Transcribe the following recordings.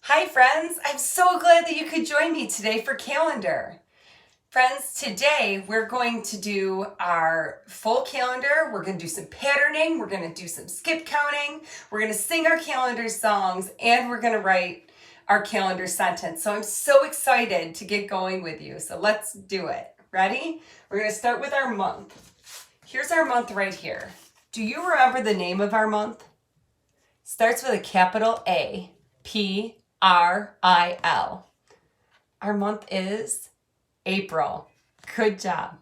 Hi friends, I'm so glad that you could join me today for calendar. Friends, today we're going to do our full calendar. We're going to do some patterning, we're going to do some skip counting, we're going to sing our calendar songs, and we're going to write our calendar sentence. So I'm so excited to get going with you. So let's do it. Ready? We're going to start with our month. Here's our month right here. Do you remember the name of our month? Starts with a capital A, P-R-I-L. Our month is April. Good job.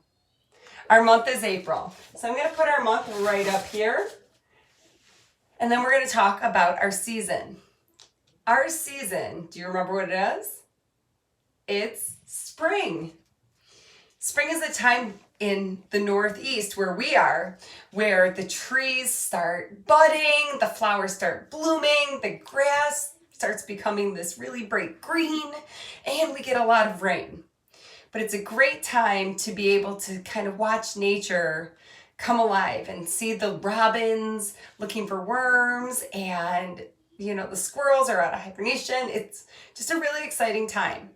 Our month is April. So I'm going to put our month right up here. And then we're going to talk about our season. Our season, do you remember what it is? It's spring. Spring is a time in the Northeast where we are, where the trees start budding, the flowers start blooming, the grass starts becoming this really bright green, and we get a lot of rain. But it's a great time to be able to kind of watch nature come alive and see the robins looking for worms, and the squirrels are out of hibernation. It's just a really exciting time.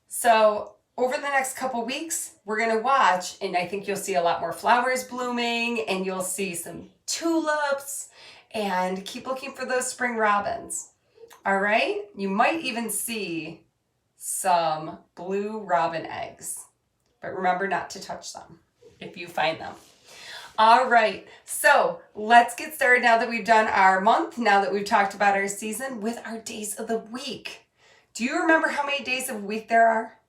So over the next couple weeks, we're going to watch, and I think you'll see a lot more flowers blooming, and you'll see some tulips, and keep looking for those spring robins. All right? You might even see some blue robin eggs, but remember not to touch them if you find them. All right, so let's get started now that we've done our month, now that we've talked about our season, with our days of the week. Do you remember how many days of the week there are?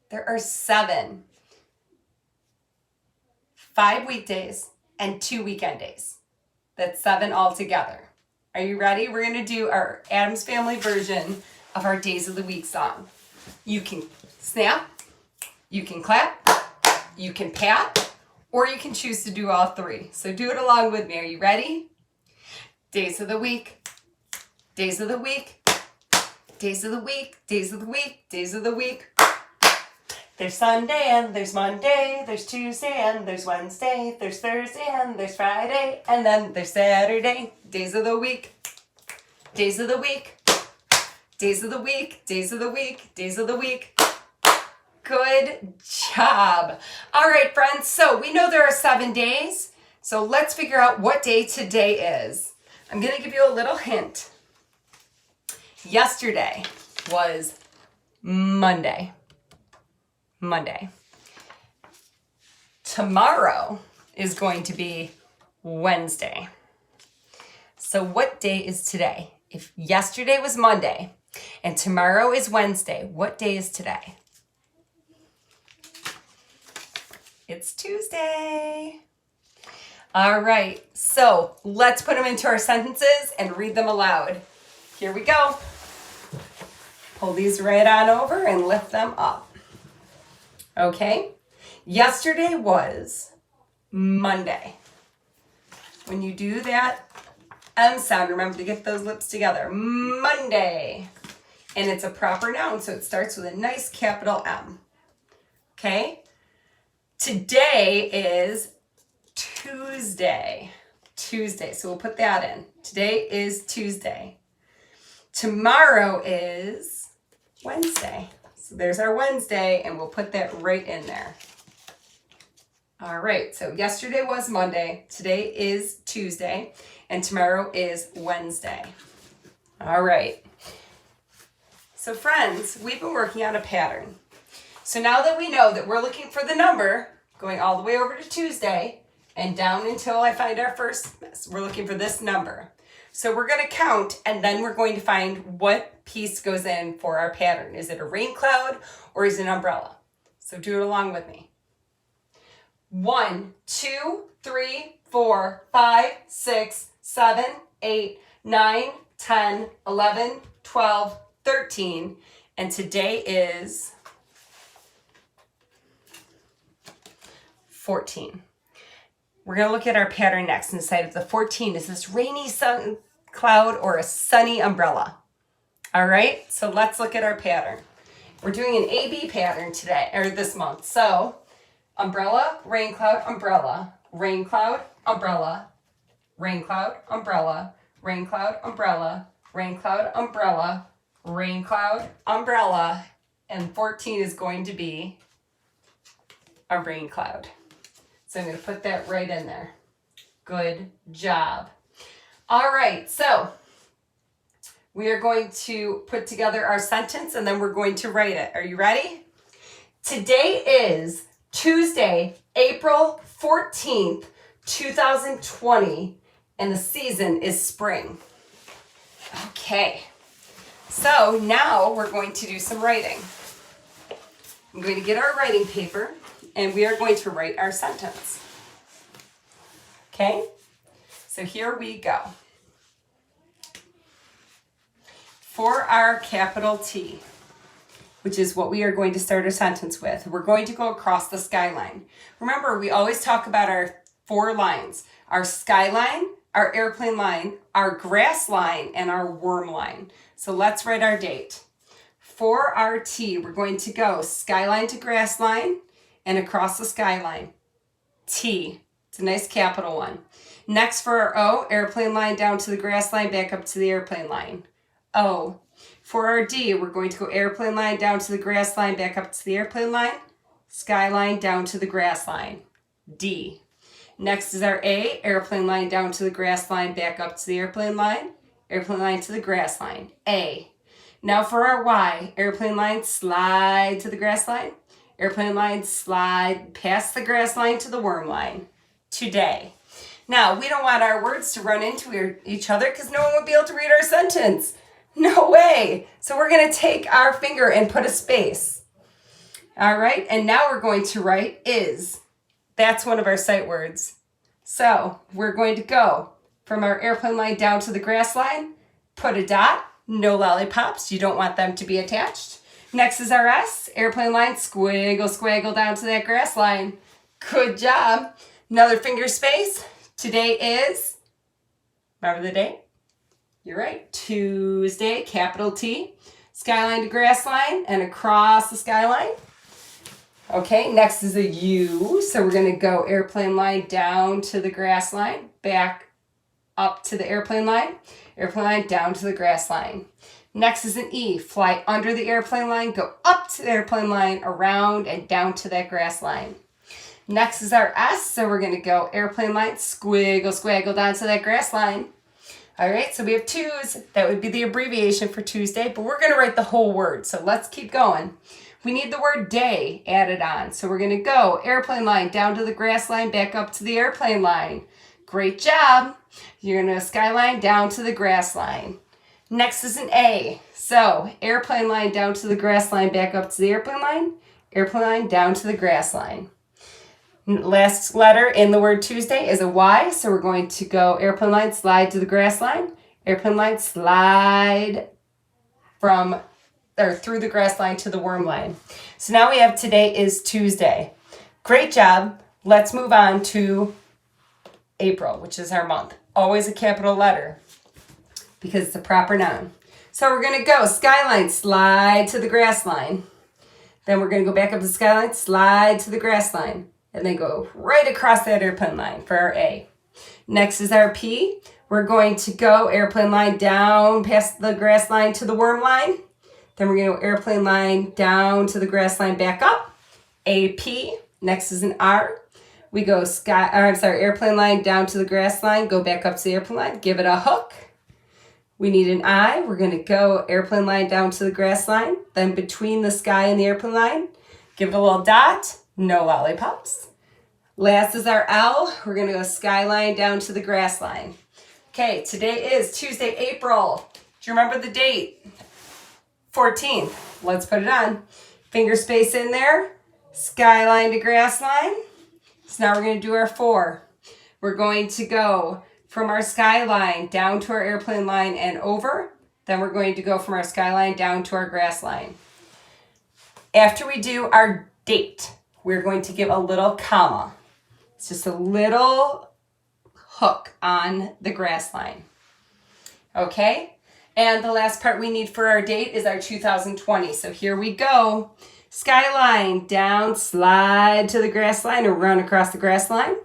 There are 7. 5 weekdays and 2 weekend days. That's 7 altogether. Are you ready? We're going to do our Addams Family version of our days of the week song. You can snap, you can clap, you can pat, or you can choose to do all 3. So do it along with me. Are you ready? Days of the week, days of the week, days of the week, days of the week, days of the week. There's Sunday and there's Monday, there's Tuesday and there's Wednesday, there's Thursday and there's Friday, and then there's Saturday. Days of the week, days of the week, days of the week, days of the week, days of the week. Good job. All right, friends, so we know there are 7 days, so let's figure out what day today is. I'm going to give you a little hint. Yesterday was Monday. Tomorrow is going to be Wednesday. So what day is today? If yesterday was Monday and tomorrow is Wednesday, what day is today? It's Tuesday. All right, so let's put them into our sentences and read them aloud. Here we go. Pull these right on over and lift them up. Okay, yesterday was Monday. When you do that M sound, remember to get those lips together. Monday. And it's a proper noun, so it starts with a nice capital M. Okay, today is Tuesday. So we'll put that in. Today is Tuesday. Tomorrow is Wednesday. So there's our Wednesday, and we'll put that right in there. All right, so yesterday was Monday, today is Tuesday, and tomorrow is Wednesday. All right. So friends, we've been working on a pattern. So now that we know that we're looking for the number, going all the way over to Tuesday, and down until I find our first, we're looking for this number. So we're going to count, and then we're going to find what piece goes in for our pattern. Is it a rain cloud or is it an umbrella? So do it along with me. 1, 2, 3, 4, 5, 6, 7, 8, 9, 10, 11, 12, 13. And today is 14. We're going to look at our pattern next. Inside of the 14 is this rainy sun cloud or a sunny umbrella. All right, so let's look at our pattern. We're doing an A-B pattern today, or this month. So umbrella, rain cloud, umbrella, rain cloud, umbrella, rain cloud, umbrella, rain cloud, umbrella, rain cloud, umbrella, rain cloud, umbrella, and 14 is going to be a rain cloud. So I'm going to put that right in there. Good job. All right, so we are going to put together our sentence and then we're going to write it. Are you ready? Today is Tuesday, April 14th, 2020, and the season is spring. Okay, so now we're going to do some writing. I'm going to get our writing paper and we are going to write our sentence. Okay, so here we go. For our capital T, which is what we are going to start our sentence with, we're going to go across the skyline. Remember, we always talk about our 4 lines: our skyline, our airplane line, our grass line, and our worm line. So let's write our date. For our T, we're going to go skyline to grass line and across the skyline. T. It's a nice capital one. Next for our O, airplane line down to the grass line, back up to the airplane line. O. For our D, we're going to go airplane line down to the grass line, back up to the airplane line, skyline down to the grass line. D. Next is our A, airplane line down to the grass line, back up to the airplane line to the grass line. A. Now for our Y, airplane line, slide to the grass line, airplane line, slide past the grass line to the worm line. Today. Now, we don't want our words to run into each other because no one would be able to read our sentence. No way. So we're going to take our finger and put a space. All right, and now we're going to write is. That's one of our sight words. So we're going to go from our airplane line down to the grass line, put a dot, no lollipops, you don't want them to be attached. Next is our S, airplane line, squiggle down to that grass line. Good job. Another finger space. Today is, remember the date? You're right, Tuesday, capital T, skyline to grass line and across the skyline. Okay, next is a U. So we're going to go airplane line down to the grass line, back up to the airplane line down to the grass line. Next is an E. Fly under the airplane line, go up to the airplane line, around and down to that grass line. Next is our S. So we're going to go airplane line, squiggle down to that grass line. All right, so we have twos. That would be the abbreviation for Tuesday, but we're going to write the whole word. So let's keep going. We need the word day added on. So we're going to go airplane line down to the grass line, back up to the airplane line. Great job. You're going to skyline down to the grass line. Next is an A. So airplane line down to the grass line, back up to the airplane line down to the grass line. Last letter in the word Tuesday is a Y. So we're going to go airplane line, slide to the grass line, airplane line, slide through the grass line to the worm line. So now we have today is Tuesday. Great job. Let's move on to April, which is our month. Always a capital letter because it's a proper noun. So we're going to go skyline, slide to the grass line. Then we're going to go back up to the skyline, slide to the grass line, and then go right across that airplane line for our A. Next is our P. We're going to go airplane line down past the grass line to the worm line. Then we're going to go airplane line down to the grass line, back up. AP. Next is an R. We go airplane line down to the grass line, go back up to the airplane line, give it a hook. We need an I. We're going to go airplane line down to the grass line, then between the sky and the airplane line, give it a little dot, no lollipops. Last is our L. We're going to go skyline down to the grass line. Okay, today is Tuesday, April. Do you remember the date? 14th. Let's put it on. Finger space in there. Skyline to grass line. So now we're going to do our 4. We're going to go from our skyline down to our airplane line and over. Then we're going to go from our skyline down to our grass line. After we do our date, we're going to give a little comma. It's just a little hook on the grass line. Okay? And the last part we need for our date is our 2020. So here we go. Skyline down, slide to the grass line or run across the grass line.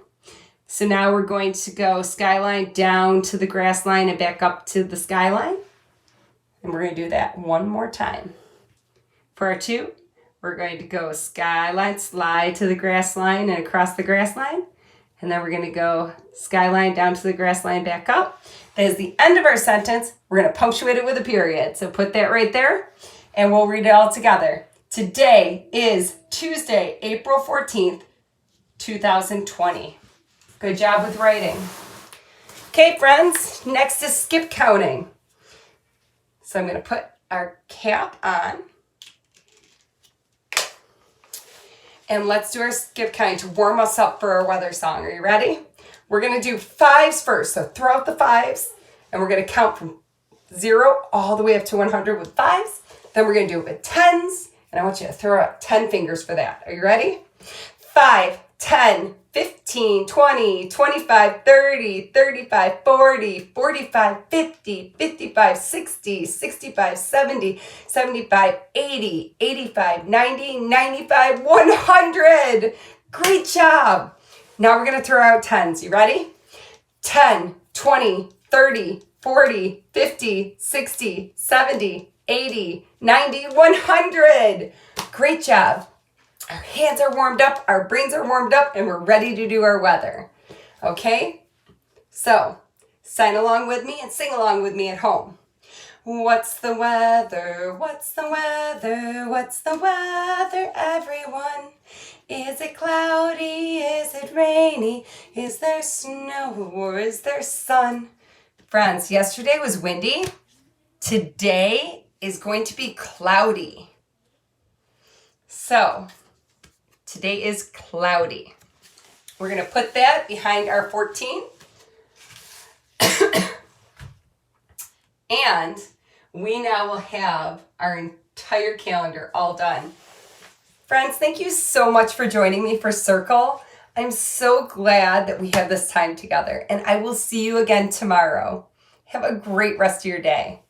So now we're going to go skyline down to the grass line and back up to the skyline. And we're going to do that one more time. For our 2, we're going to go skyline, slide to the grass line and across the grass line. And then we're going to go skyline down to the grass line, back up. That is the end of our sentence. We're going to punctuate it with a period. So put that right there and we'll read it all together. Today is Tuesday, April 14th, 2020. Good job with writing. Okay, friends, next is skip counting. So I'm going to put our cap on. And let's do our skip counting to warm us up for our weather song. Are you ready? We're going to do 5s first. So throw out the 5s and we're going to count from 0 all the way up to 100 with 5s. Then we're going to do it with 10s. And I want you to throw out 10 fingers for that. Are you ready? 5, 10, 15, 20, 25, 30, 35, 40, 45, 50, 55, 60, 65, 70, 75, 80, 85, 90, 95, 100. Great job. Now we're going to throw out 10s. You ready? 10, 20, 30, 40, 50, 60, 70, 80, 90, 100. Great job. Our hands are warmed up, our brains are warmed up, and we're ready to do our weather. Okay? So, sign along with me and sing along with me at home. What's the weather? What's the weather? What's the weather, everyone? Is it cloudy? Is it rainy? Is there snow or is there sun? Friends, yesterday was windy. Today is going to be cloudy. So, today is cloudy. We're going to put that behind our 14. And we now will have our entire calendar all done. Friends, thank you so much for joining me for Circle. I'm so glad that we have this time together, and I will see you again tomorrow. Have a great rest of your day.